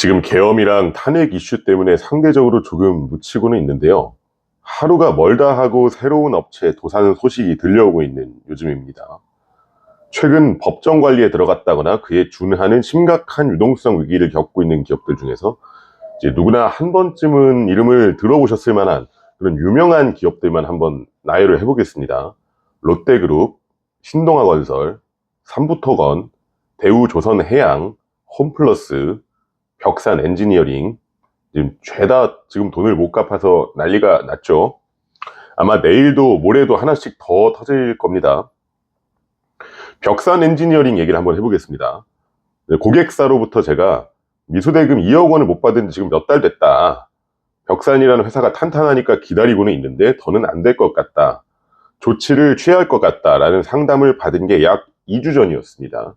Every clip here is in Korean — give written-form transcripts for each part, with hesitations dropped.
지금 계엄이랑 탄핵 이슈 때문에 상대적으로 조금 묻히고는 있는데요. 하루가 멀다 하고 새로운 업체 도산 소식이 들려오고 있는 요즘입니다. 최근 법정 관리에 들어갔다거나 그에 준하는 심각한 유동성 위기를 겪고 있는 기업들 중에서 이제 누구나 한 번쯤은 이름을 들어보셨을 만한 그런 유명한 기업들만 한번 나열을 해보겠습니다. 롯데그룹, 신동아건설, 삼부토건, 대우조선해양, 홈플러스, 벽산 엔지니어링, 지금 죄다 지금 돈을 못 갚아서 난리가 났죠. 아마 내일도 모레도 하나씩 더 터질 겁니다. 벽산 엔지니어링 얘기를 한번 해보겠습니다. 고객사로부터 제가 미수대금 2억 원을 못 받은 지 지금 몇 달 됐다. 벽산이라는 회사가 탄탄하니까 기다리고는 있는데 더는 안 될 것 같다. 조치를 취해야 할 것 같다라는 상담을 받은 게 약 2주 전이었습니다.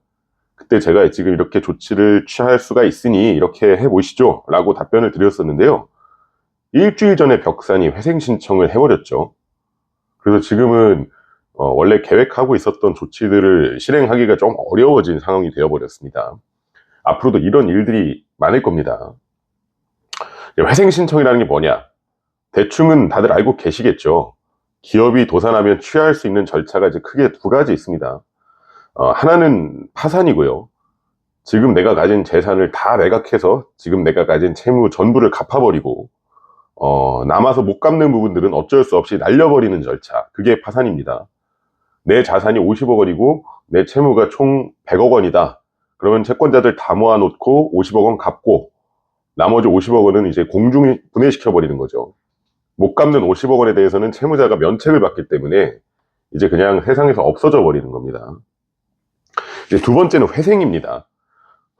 그때 제가 지금 이렇게 조치를 취할 수가 있으니 이렇게 해보시죠 라고 답변을 드렸었는데요. 일주일 전에 벽산이 회생 신청을 해버렸죠. 그래서 지금은 원래 계획하고 있었던 조치들을 실행하기가 좀 어려워진 상황이 되어버렸습니다. 앞으로도 이런 일들이 많을 겁니다. 회생 신청이라는 게 뭐냐? 대충은 다들 알고 계시겠죠. 기업이 도산하면 취할 수 있는 절차가 이제 크게 두 가지 있습니다. 하나는 파산이고요. 지금 내가 가진 재산을 다 매각해서 지금 내가 가진 채무 전부를 갚아버리고 남아서 못 갚는 부분들은 어쩔 수 없이 날려버리는 절차, 그게 파산입니다. 내 자산이 50억 원이고 내 채무가 총 100억 원이다. 그러면 채권자들 다 모아놓고 50억 원 갚고 나머지 50억 원은 이제 공중 분해시켜버리는 거죠. 못 갚는 50억 원에 대해서는 채무자가 면책을 받기 때문에 이제 그냥 세상에서 없어져 버리는 겁니다. 이제 두 번째는 회생입니다.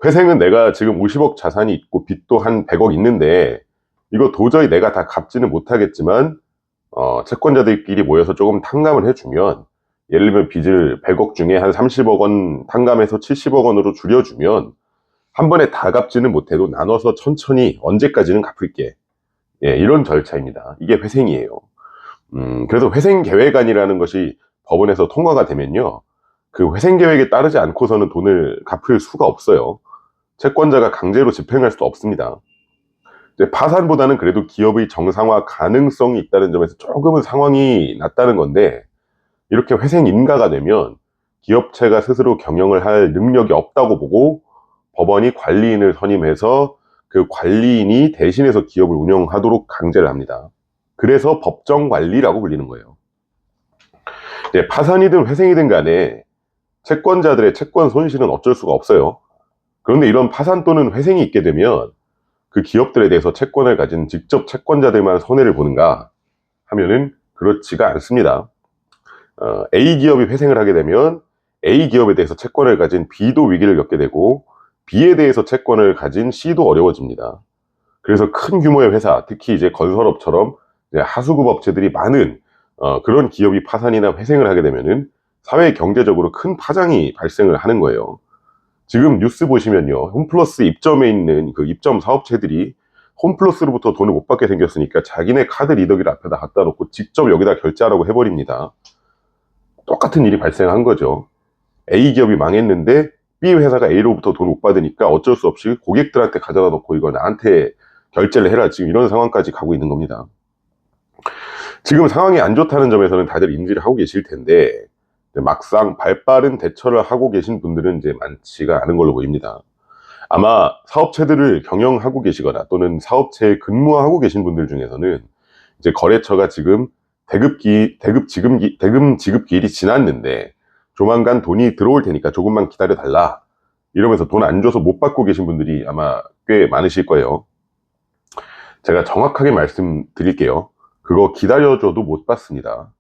회생은 내가 지금 50억 자산이 있고 빚도 한 100억 있는데 이거 도저히 내가 다 갚지는 못하겠지만 채권자들끼리 모여서 조금 탕감을 해주면, 예를 들면 빚을 100억 중에 한 30억 원 탕감해서 70억 원으로 줄여주면 한 번에 다 갚지는 못해도 나눠서 천천히 언제까지는 갚을게, 이런 절차입니다. 이게 회생이에요. 그래서 회생계획안이라는 것이 법원에서 통과가 되면요, 그 회생계획에 따르지 않고서는 돈을 갚을 수가 없어요. 채권자가 강제로 집행할 수 없습니다. 이제 파산보다는 그래도 기업의 정상화 가능성이 있다는 점에서 조금은 상황이 낫다는 건데, 이렇게 회생 인가가 되면 기업체가 스스로 경영을 할 능력이 없다고 보고 법원이 관리인을 선임해서 그 관리인이 대신해서 기업을 운영하도록 강제를 합니다. 그래서 법정관리라고 불리는 거예요. 이제 파산이든 회생이든 간에 채권자들의 채권 손실은 어쩔 수가 없어요. 그런데 이런 파산 또는 회생이 있게 되면 그 기업들에 대해서 채권을 가진 직접 채권자들만 손해를 보는가 하면은 그렇지가 않습니다. A 기업이 회생을 하게 되면 A 기업에 대해서 채권을 가진 B도 위기를 겪게 되고 B에 대해서 채권을 가진 C도 어려워집니다. 그래서 큰 규모의 회사, 특히 이제 건설업처럼 이제 하수급 업체들이 많은 그런 기업이 파산이나 회생을 하게 되면은 사회 경제적으로 큰 파장이 발생을 하는 거예요. 지금 뉴스 보시면요, 홈플러스 입점에 있는 그 입점 사업체들이 홈플러스로부터 돈을 못 받게 생겼으니까 자기네 카드 리더기를 앞에다 갖다 놓고 직접 여기다 결제하라고 해버립니다. 똑같은 일이 발생한 거죠. A 기업이 망했는데 B 회사가 A로부터 돈 못 받으니까 어쩔 수 없이 고객들한테 가져다 놓고 이거 나한테 결제를 해라, 지금 이런 상황까지 가고 있는 겁니다. 지금 상황이 안 좋다는 점에서는 다들 인지를 하고 계실 텐데 막상 발빠른 대처를 하고 계신 분들은 이제 많지가 않은 걸로 보입니다. 아마 사업체들을 경영하고 계시거나 또는 사업체에 근무하고 계신 분들 중에서는 이제 거래처가 지금 대금 지급 기일이 지났는데 조만간 돈이 들어올 테니까 조금만 기다려 달라 이러면서 돈 안 줘서 못 받고 계신 분들이 아마 꽤 많으실 거예요. 제가 정확하게 말씀드릴게요. 그거 기다려줘도 못 받습니다.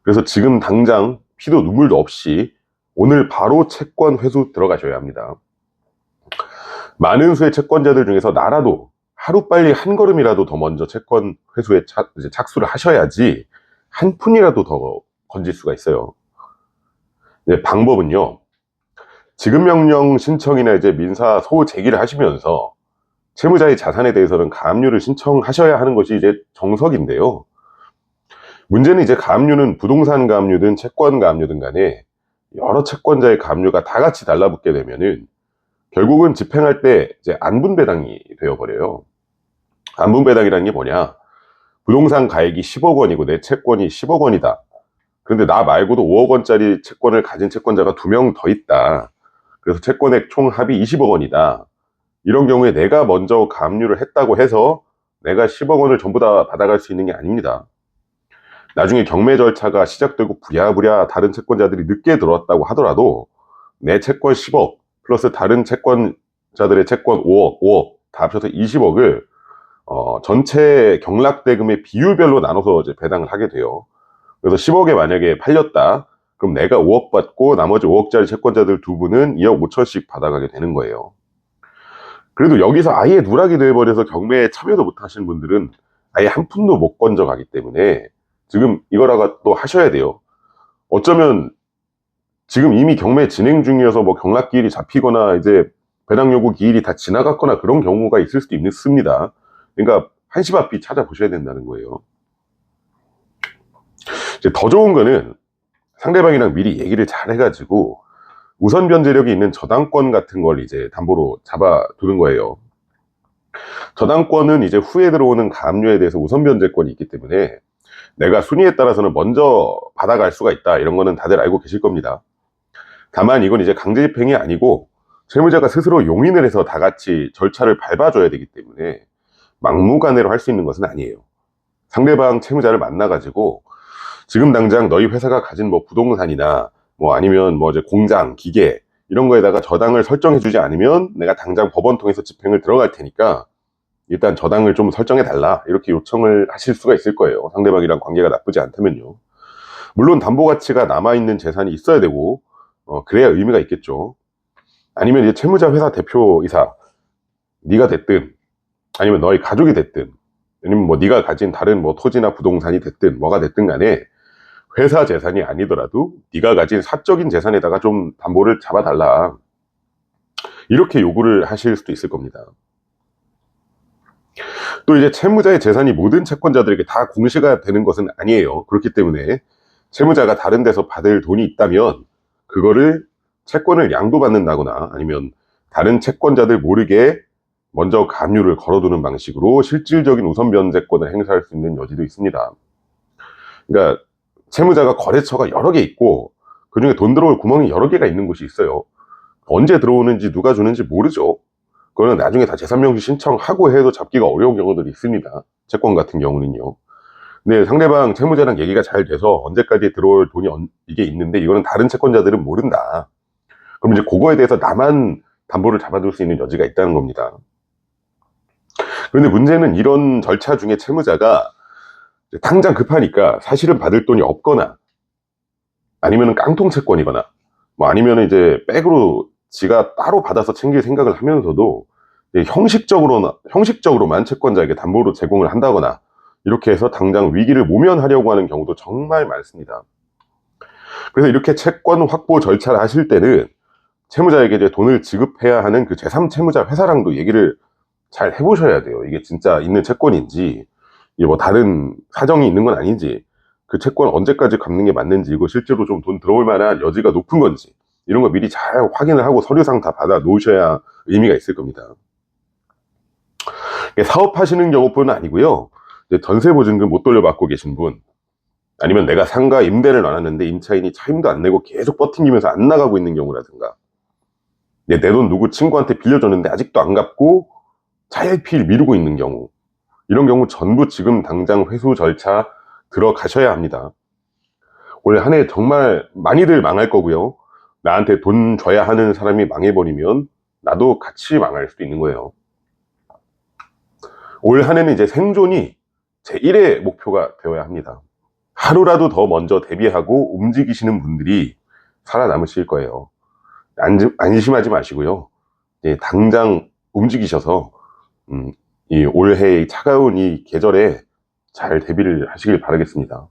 그래서 지금 당장 피도 눈물도 없이 오늘 바로 채권 회수 들어가셔야 합니다. 많은 수의 채권자들 중에서 나라도 하루빨리 한 걸음이라도 더 먼저 채권 회수에 착수를 하셔야지 한 푼이라도 더 건질 수가 있어요. 방법은요, 지급명령 신청이나 이제 민사 소호 제기를 하시면서 채무자의 자산에 대해서는 가압류를 신청하셔야 하는 것이 이제 정석인데요. 문제는 이제 가압류는 부동산 가압류든 채권 가압류든 간에 여러 채권자의 가압류가 다 같이 달라붙게 되면은 결국은 집행할 때 이제 안분배당이 되어버려요. 안분배당이라는 게 뭐냐? 부동산 가액이 10억 원이고 내 채권이 10억 원이다. 그런데 나 말고도 5억 원짜리 채권을 가진 채권자가 2명 더 있다. 그래서 채권액 총 합이 20억 원이다. 이런 경우에 내가 먼저 가압류를 했다고 해서 내가 10억 원을 전부 다 받아갈 수 있는 게 아닙니다. 나중에 경매 절차가 시작되고 부랴부랴 다른 채권자들이 늦게 들어왔다고 하더라도 내 채권 10억 플러스 다른 채권자들의 채권 5억 다 합쳐서 20억을 전체 경락대금의 비율별로 나눠서 이제 배당을 하게 돼요. 그래서 10억에 만약에 팔렸다. 그럼 내가 5억 받고 나머지 5억짜리 채권자들 두 분은 2억 5천씩 받아가게 되는 거예요. 그래도 여기서 아예 누락이 돼버려서 경매에 참여도 못 하시는 분들은 아예 한 푼도 못 건져가기 때문에 지금 이거라가 또 하셔야 돼요. 어쩌면 지금 이미 경매 진행 중이어서 뭐 경락기일이 잡히거나 이제 배당 요구 기일이 다 지나갔거나 그런 경우가 있을 수도 있습니다. 그러니까 한시바삐 찾아보셔야 된다는 거예요. 이제 더 좋은 거는 상대방이랑 미리 얘기를 잘 해가지고 우선 변제력이 있는 저당권 같은 걸 이제 담보로 잡아두는 거예요. 저당권은 이제 후에 들어오는 가압류에 대해서 우선 변제권이 있기 때문에 내가 순위에 따라서는 먼저 받아갈 수가 있다. 이런 거는 다들 알고 계실 겁니다. 다만 이건 이제 강제 집행이 아니고 채무자가 스스로 용인을 해서 다 같이 절차를 밟아줘야 되기 때문에 막무가내로 할 수 있는 것은 아니에요. 상대방 채무자를 만나가지고 지금 당장 너희 회사가 가진 뭐 부동산이나 뭐 아니면 뭐 이제 공장, 기계 이런 거에다가 저당을 설정해주지 않으면 내가 당장 법원 통해서 집행을 들어갈 테니까 일단 저당을 좀 설정해 달라 이렇게 요청을 하실 수가 있을 거예요. 상대방이랑 관계가 나쁘지 않다면요. 물론 담보 가치가 남아있는 재산이 있어야 되고 그래야 의미가 있겠죠. 아니면 이제 채무자 회사 대표이사 네가 됐든 아니면 너희 가족이 됐든 아니면 뭐 네가 가진 다른 뭐 토지나 부동산이 됐든 뭐가 됐든 간에 회사 재산이 아니더라도 네가 가진 사적인 재산에다가 좀 담보를 잡아달라 이렇게 요구를 하실 수도 있을 겁니다. 또 이제 채무자의 재산이 모든 채권자들에게 다 공시가 되는 것은 아니에요. 그렇기 때문에 채무자가 다른 데서 받을 돈이 있다면 그거를 채권을 양도받는다거나 아니면 다른 채권자들 모르게 먼저 가압류를 걸어두는 방식으로 실질적인 우선 변제권을 행사할 수 있는 여지도 있습니다. 그러니까 채무자가 거래처가 여러 개 있고 그중에 돈 들어올 구멍이 여러 개가 있는 곳이 있어요. 언제 들어오는지 누가 주는지 모르죠. 그거는 나중에 다 재산명시 신청하고 해도 잡기가 어려운 경우들이 있습니다. 채권 같은 경우는요. 근데 상대방 채무자랑 얘기가 잘 돼서 언제까지 들어올 돈이 이게 있는데 이거는 다른 채권자들은 모른다. 그럼 이제 그거에 대해서 나만 담보를 잡아둘 수 있는 여지가 있다는 겁니다. 그런데 문제는 이런 절차 중에 채무자가 당장 급하니까 사실은 받을 돈이 없거나 아니면 깡통 채권이거나 뭐 아니면 이제 백으로 지가 따로 받아서 챙길 생각을 하면서도 형식적으로만 채권자에게 담보로 제공을 한다거나 이렇게 해서 당장 위기를 모면하려고 하는 경우도 정말 많습니다. 그래서 이렇게 채권 확보 절차를 하실 때는 채무자에게 이제 돈을 지급해야 하는 그 제3채무자 회사랑도 얘기를 잘 해보셔야 돼요. 이게 진짜 있는 채권인지 이게 뭐 다른 사정이 있는 건 아닌지 그 채권 언제까지 갚는 게 맞는지 이거 실제로 좀 돈 들어올 만한 여지가 높은 건지 이런 거 미리 잘 확인을 하고 서류상 다 받아 놓으셔야 의미가 있을 겁니다. 사업하시는 경우뿐 아니고요. 전세보증금 못 돌려받고 계신 분 아니면 내가 상가 임대를 놔놨는데 임차인이 차임도 안 내고 계속 버팅기면서 안 나가고 있는 경우라든가 내 돈 누구 친구한테 빌려줬는데 아직도 안 갚고 차일피일 미루고 있는 경우 이런 경우 전부 지금 당장 회수 절차 들어가셔야 합니다. 올 한 해 정말 많이들 망할 거고요. 나한테 돈 줘야 하는 사람이 망해버리면 나도 같이 망할 수도 있는 거예요. 올 한 해는 이제 생존이 제1의 목표가 되어야 합니다. 하루라도 더 먼저 대비하고 움직이시는 분들이 살아남으실 거예요. 안심하지 마시고요. 당장 움직이셔서 이 올해의 차가운 이 계절에 잘 대비를 하시길 바라겠습니다.